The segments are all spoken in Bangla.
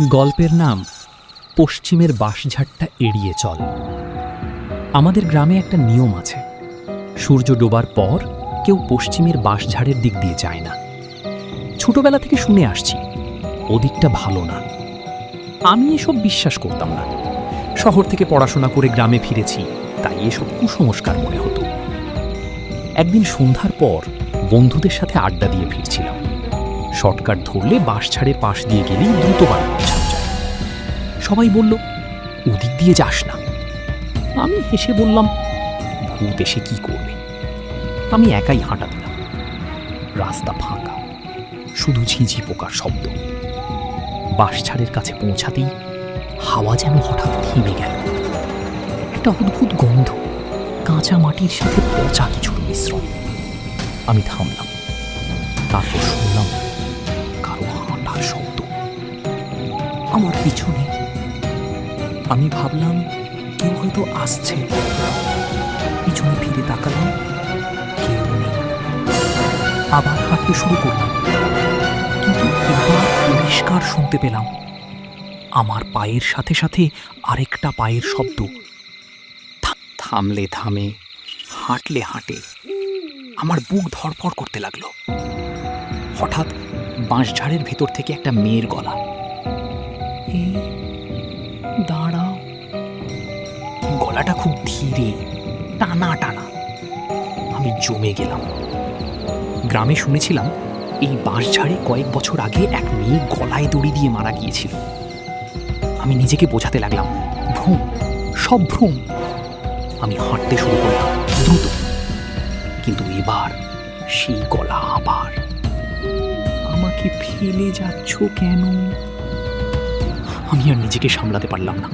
গল্পের নাম পশ্চিমের বাঁশঝাড়টা এড়িয়ে চল। আমাদের গ্রামে একটা নিয়ম আছে, সূর্য ডোবার পর কেউ পশ্চিমের বাঁশঝাড়ের দিক দিয়ে যায় না। ছোটবেলা থেকে শুনে আসছি ওদিকটা ভালো না। আমি এসব বিশ্বাস করতাম না। শহর থেকে পড়াশোনা করে গ্রামে ফিরেছি, তাই এসব কুসংস্কার মনে হতো। একদিন সন্ধ্যার পর বন্ধুদের সাথে আড্ডা দিয়ে ফিরছিলাম। শর্টকাট ধরলে বাঁশঝাড়ের পাশ দিয়ে গেলেই দ্রুত বাড়ি পৌঁছানো যায়। সবাই বলল, ওদিক দিয়ে যাস না। আমি হেসে বললাম, ভূত এসে কি করবে। আমি একাই হাঁটা দিলাম। রাস্তা ফাঁকা, শুধু ঝিঁঝি পোকার শব্দ। বাঁশঝাড়ের কাছে পৌঁছাতেই হাওয়া যেন হঠাৎ থেমে গেল। একটা অদ্ভুত গন্ধ, কাঁচা মাটির সাথে পচা কিছুর মিশ্রণ। আমি থামলাম, তারপর শুনলাম কারো হাঁটার শব্দ আমার পিছনে। আমি ভাবলাম কেউ হয়তো আসছে। পিছনে ফিরে তাকালাম, কেউ নেই। আবার হাঁটতে শুরু করলাম, কিন্তু এবার পরিষ্কার শুনতে পেলাম আমার পায়ের সাথে সাথে আরেকটা পায়ের শব্দ। থামলে থামে, হাঁটলে হাঁটে। আমার বুক ধড়ফড় করতে লাগলো। হঠাৎ বাঁশঝাড়ের ভেতর থেকে একটা মেয়ের গলা, এই দাঁড়াও। গলাটা খুব ধীরে, টানা টানা। আমি জমে গেলাম। গ্রামে শুনেছিলাম এই বাঁশঝাড়ে কয়েক বছর আগে এক মেয়ে গলায় দড়ি দিয়ে মারা গিয়েছিল। আমি নিজেকে বোঝাতে লাগলাম, ভ্রম, সব ভ্রম। আমি হাঁটতে শুরু করলাম দ্রুত, কিন্তু এবার সেই গলা আবার। আমাকে ফেলে যাচ্ছ কেন? আমি আর নিজেকে সামলাতে পারলাম না,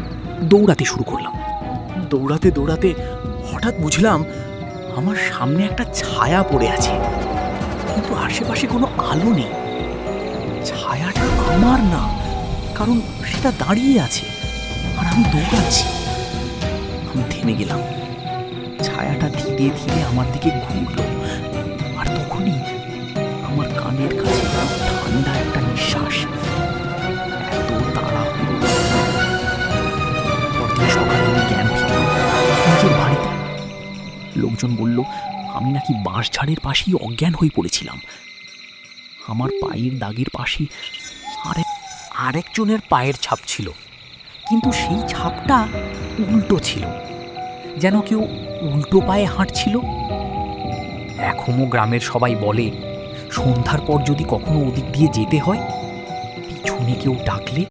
দৌড়াতে শুরু করলাম। দৌড়াতে দৌড়াতে হঠাৎ বুঝলাম আমার সামনে একটা ছায়া পড়ে আছে, কিন্তু আশেপাশে কোনো আলো নেই। ছায়াটা আমার না, কারণ সেটা দাঁড়িয়ে আছে আর আমি দৌড়াচ্ছি। আমি থেমে গেলাম। ছায়াটা ধীরে ধীরে আমার দিকে ঘুরলো, আর তখনই আমার কানের কাছে ঠান্ডা একটা নিঃশ্বাস। এত তাড়াহুড়ো। পরদিন সকালে আমি জ্ঞান ফিরলাম নিজের বাড়িতে। লোকজন বলল আমি নাকি বাঁশঝাড়ের পাশেই অজ্ঞান হয়ে পড়েছিলাম। আমার পায়ের দাগের পাশে আরেকজনের পায়ের ছাপ ছিল, কিন্তু সেই ছাপটা উল্টো ছিল, যেন কেউ উল্টো পায়ে হাঁটছিল। এখনো গ্রামের সবাই বলে, সন্ধ্যার পর যদি কখনো ওদিক দিয়ে যেতে হয়, পিছনে কেউ ডাকলে